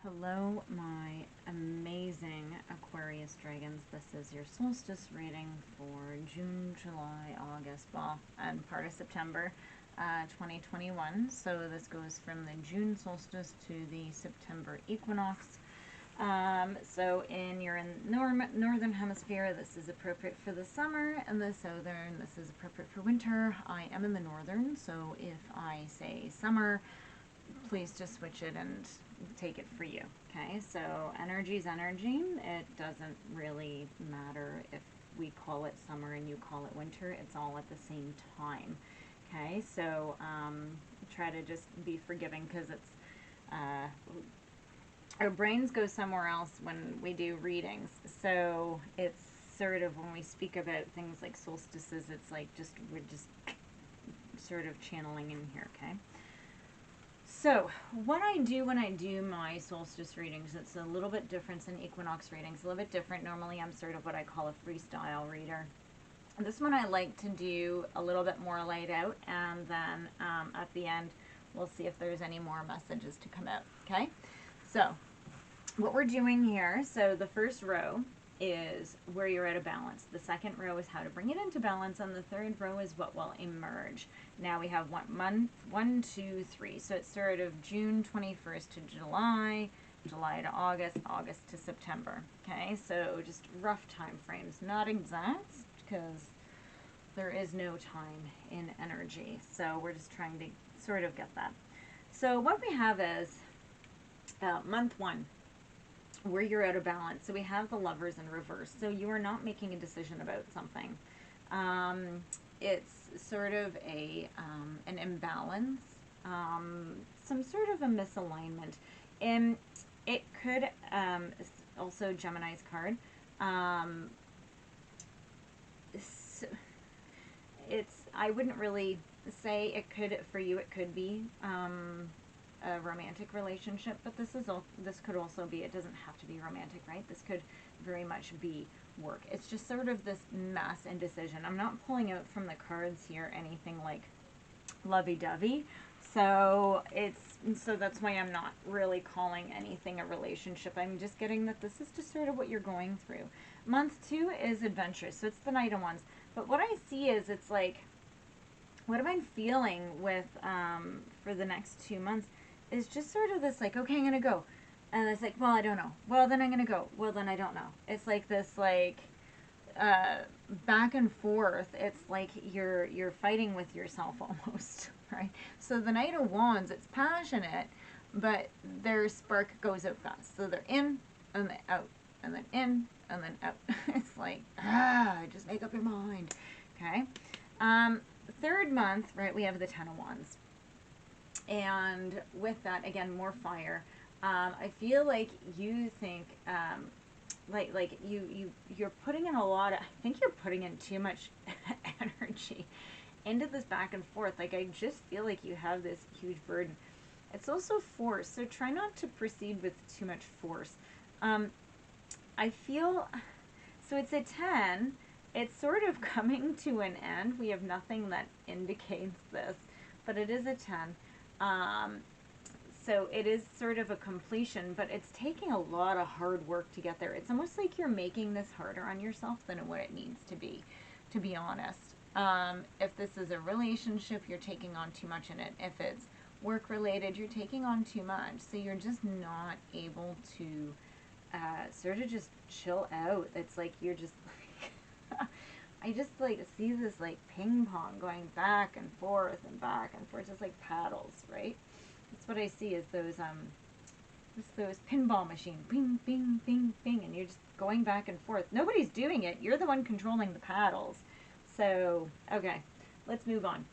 Hello, my amazing Aquarius dragons. This is your solstice reading for June, July, August, well, and part of September 2021. So this goes from the June solstice to the September equinox. So you're in northern hemisphere, this is appropriate for the summer, and the southern, this is appropriate for winter. I am in the northern, so if I say summer, please just switch it and take it for you. Okay, so energy's energy. It doesn't really matter if we call it summer and you call it winter. It's all at the same time. Okay, so try to just be forgiving, because it's our brains go somewhere else when we do readings. So it's sort of, when we speak about things like solstices, it's like we're just sort of channeling in here. Okay. So what I do when I do my solstice readings, it's a little bit different than equinox readings, a little bit different. Normally I'm sort of what I call a freestyle reader. This one I like to do a little bit more laid out, and then at the end we'll see if there's any more messages to come out. Okay, so what we're doing here, so the first row is where you're out of balance. The second row is how to bring it into balance, and the third row is what will emerge. Now we have 1, 2, 3. So it's sort of June 21st to July, July to August, August to September. Okay, so just rough time frames, not exact, because there is no time in energy. So we're just trying to sort of get that. So what we have is month 1, where you're out of balance. So we have the Lovers in reverse. So you are not making a decision about something. It's sort of an imbalance, some sort of a misalignment. And it could, also Gemini's card, I wouldn't really say it could, for you it could be a romantic relationship, but this could also be, it doesn't have to be romantic, right? This could very much be work. It's just sort of this mass indecision. I'm not pulling out from the cards here anything like lovey-dovey, so that's why I'm not really calling anything a relationship. I'm just getting that this is just sort of what you're going through. Month 2 is adventurous, so it's the Knight of Wands. But what I see is, it's like, what am I feeling with for the next 2 months is just sort of this, like, okay, I'm gonna go, and it's like, well, I don't know, well, then I'm gonna go, well, then I don't know. It's like this, like, back and forth. It's like you're fighting with yourself almost, right? So the Knight of Wands, it's passionate, but their spark goes out fast. So they're in and then out, and then in and then out. It's like, just make up your mind. Okay. Third month, right, we have the Ten of Wands. And with that, again, more fire. I feel like you think, like you're putting in a lot of, I think you're putting in too much energy into this back and forth. Like, I just feel like you have this huge burden. It's also force, so try not to proceed with too much force. I feel, so it's a 10, it's sort of coming to an end. We have nothing that indicates this, but it is a 10. So it is sort of a completion, but it's taking a lot of hard work to get there. It's almost like you're making this harder on yourself than what it needs to be honest. If this is a relationship, you're taking on too much in it. If it's work related, you're taking on too much. So you're just not able to sort of just chill out. It's like you're just like, I just like see this like ping pong going back and forth, just like paddles, right? That's what I see, is those pinball machine, bing, bing, bing, bing, and you're just going back and forth. Nobody's doing it. You're the one controlling the paddles. So, okay, let's move on.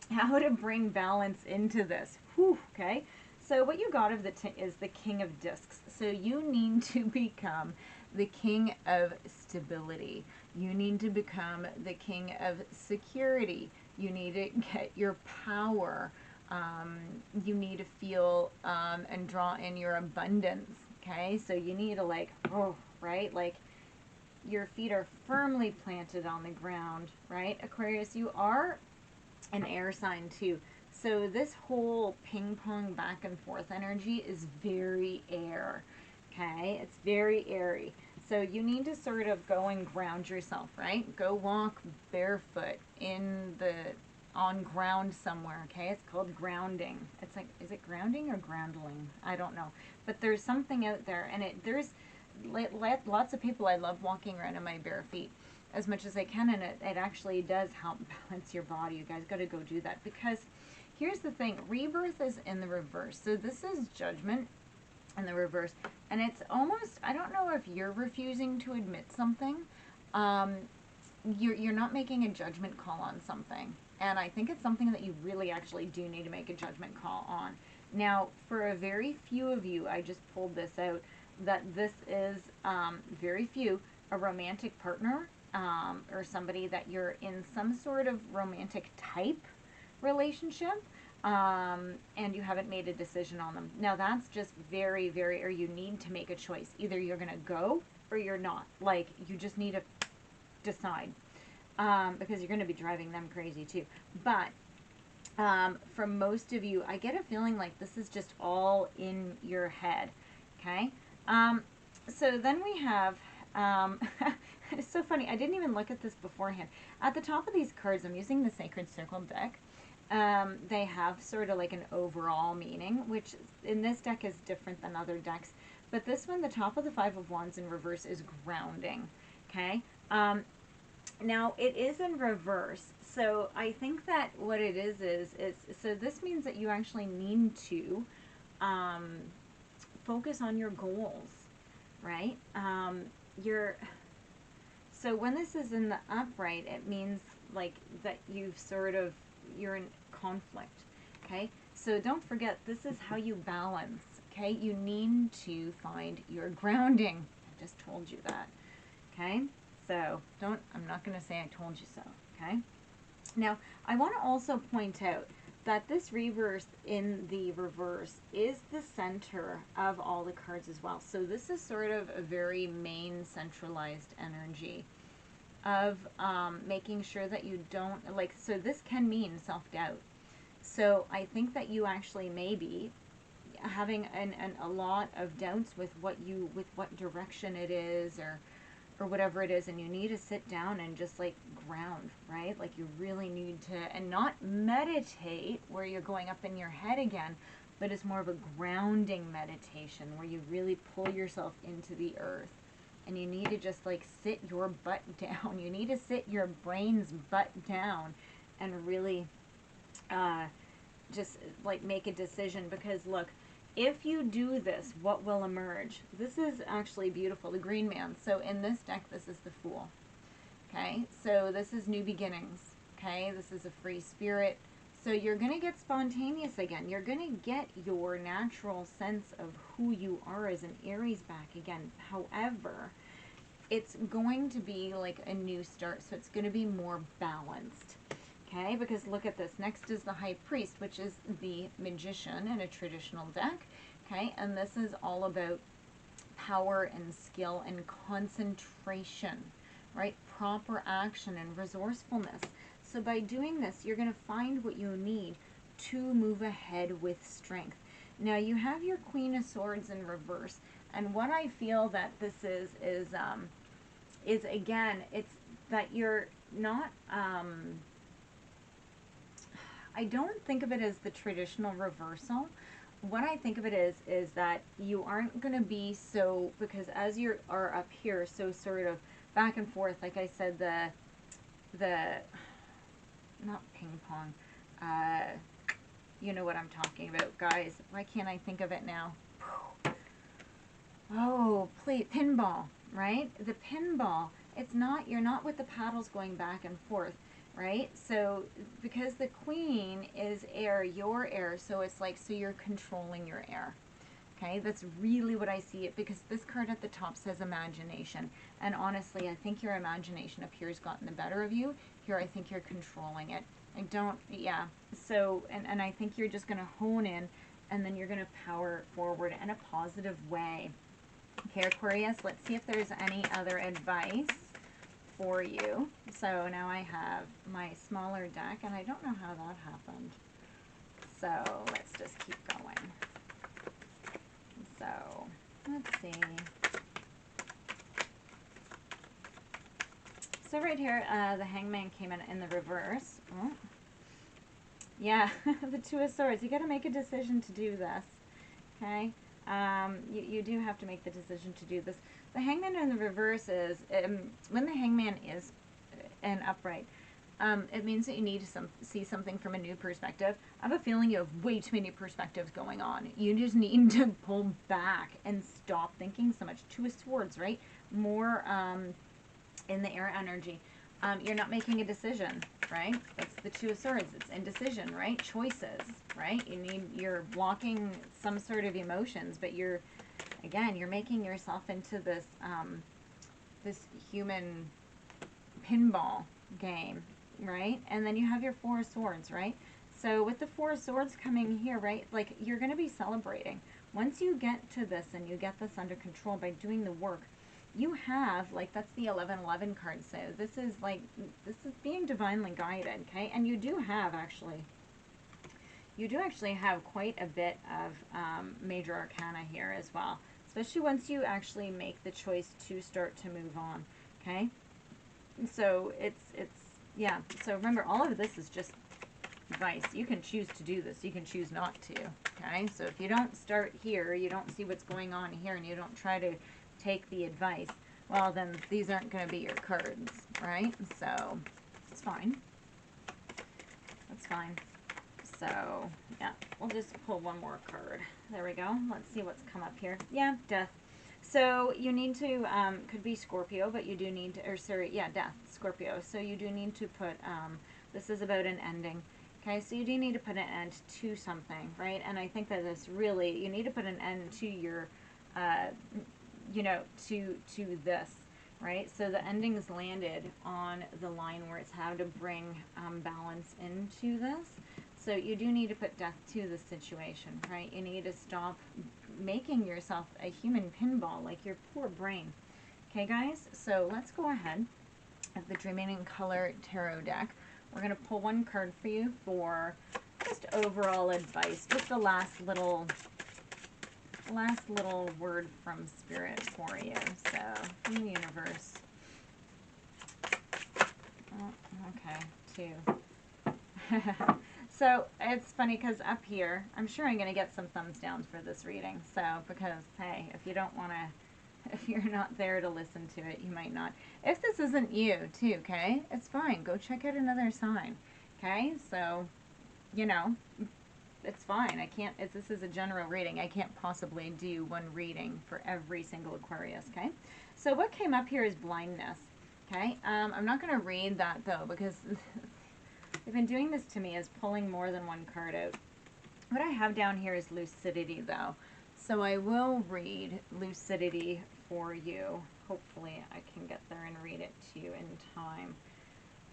How to bring balance into this. Whew, okay. So what you got is the King of Discs. So you need to become the king of stability. You need to become the king of security. You need to get your power. You need to feel and draw in your abundance. Okay, so you need to, like, right, like your feet are firmly planted on the ground, right? Aquarius, you are an air sign too. So this whole ping pong back and forth energy is very air, okay? It's very airy. So you need to sort of go and ground yourself, right? Go walk barefoot on ground somewhere, okay? It's called grounding. It's like, is it grounding or groundling? I don't know. But there's something out there, and there's lots of people. I love walking around in my bare feet as much as I can, and it actually does help balance your body. You guys got to go do that, because here's the thing. Rebirth is in the reverse. So this is judgment in the reverse, and it's almost, I don't know if you're refusing to admit something. You're not making a judgment call on something, and I think it's something that you really actually do need to make a judgment call on. Now, for a very few of you, I just pulled this out, that this is very few, a romantic partner, or somebody that you're in some sort of romantic type relationship, and you haven't made a decision on them. Now that's just very, very, or you need to make a choice. Either you're going to go or you're not. Like, you just need to decide, because you're going to be driving them crazy too. But for most of you, I get a feeling like this is just all in your head, okay? So then we have, it's so funny, I didn't even look at this beforehand. At the top of these cards, I'm using the Sacred Circle deck. They have sort of like an overall meaning, which in this deck is different than other decks. But this one, the top of the Five of Wands in reverse, is grounding, okay? Now, it is in reverse, so I think that what it is, so this means that you actually need to focus on your goals, right? So when this is in the upright, it means like that you're in conflict, okay? So don't forget, this is how you balance, okay? You need to find your grounding. I just told you that, okay? So I'm not going to say I told you so, okay? Now, I want to also point out that this reverse in the reverse is the center of all the cards as well. So this is sort of a very main centralized energy of making sure that you don't, like, so this can mean self-doubt. So I think that you actually may be having a lot of doubts with what direction it is, or whatever it is, and you need to sit down and just like ground, right? Like, you really need to, and not meditate where you're going up in your head again, but it's more of a grounding meditation where you really pull yourself into the earth, and you need to just like sit your butt down. You need to sit your brain's butt down and really just like make a decision, because look, if you do this, what will emerge? This is actually beautiful, the Green Man. So in this deck, this is the Fool, okay? So this is new beginnings, okay? This is a free spirit. So you're going to get spontaneous again. You're going to get your natural sense of who you are as an Aries back again. However, it's going to be like a new start, so it's going to be more balanced. Okay, because look at this. Next is the High Priest, which is the Magician in a traditional deck. Okay, and this is all about power and skill and concentration, right? Proper action and resourcefulness. So by doing this, you're going to find what you need to move ahead with strength. Now, you have your Queen of Swords in reverse, and what I feel that this is again, it's that you're not, I don't think of it as the traditional reversal. What I think of it is that you aren't going to be so, because as you are up here, so sort of back and forth, like I said, the not ping pong, you know what I'm talking about, guys. Why can't I think of it now? Oh, please, pinball, right? The pinball, it's not, you're not with the paddles going back and forth, right? So because the Queen is air, your air, so it's like, so you're controlling your air. Okay, that's really what I see it, because this card at the top says imagination, and honestly, I think your imagination up here has gotten the better of you. Here, I think you're controlling it. I don't, yeah. So, and I think you're just going to hone in, and then you're going to power forward in a positive way. Okay, Aquarius, let's see if there's any other advice for you. So now I have my smaller deck, and I don't know how that happened. So let's just keep going. So let's see. So right here, the Hangman came in the reverse. Oh. Yeah, the Two of Swords. You got to make a decision to do this. Okay? You do have to make the decision to do this. The Hangman in the reverse is, when the Hangman is an upright, it means that you need to see something from a new perspective. I have a feeling you have way too many perspectives going on. You just need to pull back and stop thinking so much. Two of Swords, right? More in the air energy. You're not making a decision, right? That's the Two of Swords. It's indecision, right? Choices, right? You're blocking some sort of emotions, but you're making yourself into this this human pinball game, right? And then you have your Four of Swords, right? So with the Four of Swords coming here, right, like you're going to be celebrating. Once you get to this and you get this under control by doing the work, you have, like, that's the 1111 card. So this is being divinely guided, okay? And you do actually have quite a bit of major arcana here as well, especially once you actually make the choice to start to move on, okay? So yeah. So remember, all of this is just advice. You can choose to do this. You can choose not to, okay? So if you don't start here, you don't see what's going on here, and you don't try to take the advice, well, then these aren't going to be your cards, right? So it's fine. That's fine. So yeah, we'll just pull one more card. There we go. Let's see what's come up here. Yeah, death. So you need to, could be Scorpio, but you do need to, or sorry, yeah, death, Scorpio. So you do need to put, this is about an ending. Okay, so you do need to put an end to something, right? And I think that this really, you need to put an end to your, you know, to this, right? So the ending's landed on the line where it's how to bring balance into this. So you do need to put death to the situation, right? You need to stop making yourself a human pinball, like your poor brain. Okay, guys? So let's go ahead of the Dreaming in Color Tarot deck. We're going to pull one card for you for just overall advice. Just the last little word from Spirit for you. So, from the universe. Oh, okay, 2. So, it's funny because up here, I'm sure I'm going to get some thumbs downs for this reading. So, because, hey, if you don't want to, if you're not there to listen to it, you might not. If this isn't you, too, okay, it's fine. Go check out another sign, okay? So, you know, it's fine. I can't, this is a general reading. I can't possibly do one reading for every single Aquarius, okay? So what came up here is blindness, okay? I'm not going to read that, though, because they've been doing this to me, is pulling more than one card out. What I have down here is lucidity, though. So I will read lucidity for you. Hopefully I can get there and read it to you in time.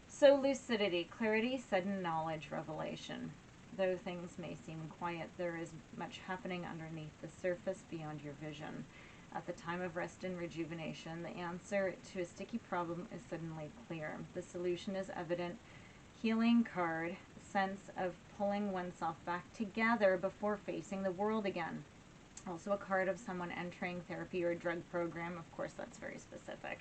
So lucidity, clarity, sudden knowledge, revelation. Though things may seem quiet, there is much happening underneath the surface beyond your vision. At the time of rest and rejuvenation, the answer to a sticky problem is suddenly clear. The solution is evident. Healing card, sense of pulling oneself back together before facing the world again. Also a card of someone entering therapy or drug program. Of course, that's very specific.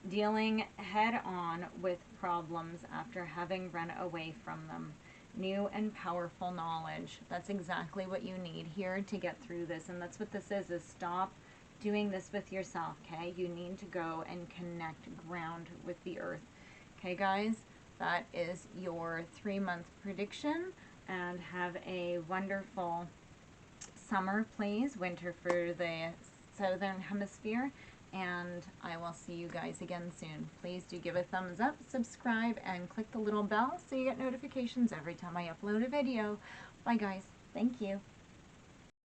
Dealing head-on with problems after having run away from them. New and powerful knowledge. That's exactly what you need here to get through this. And that's what this is stop doing this with yourself, okay? You need to go and connect, ground with the earth. Okay, guys? That is your 3-month prediction. And have a wonderful summer, please. Winter for the southern hemisphere. And I will see you guys again soon. Please do give a thumbs up, subscribe, and click the little bell so you get notifications every time I upload a video. Bye, guys. Thank you.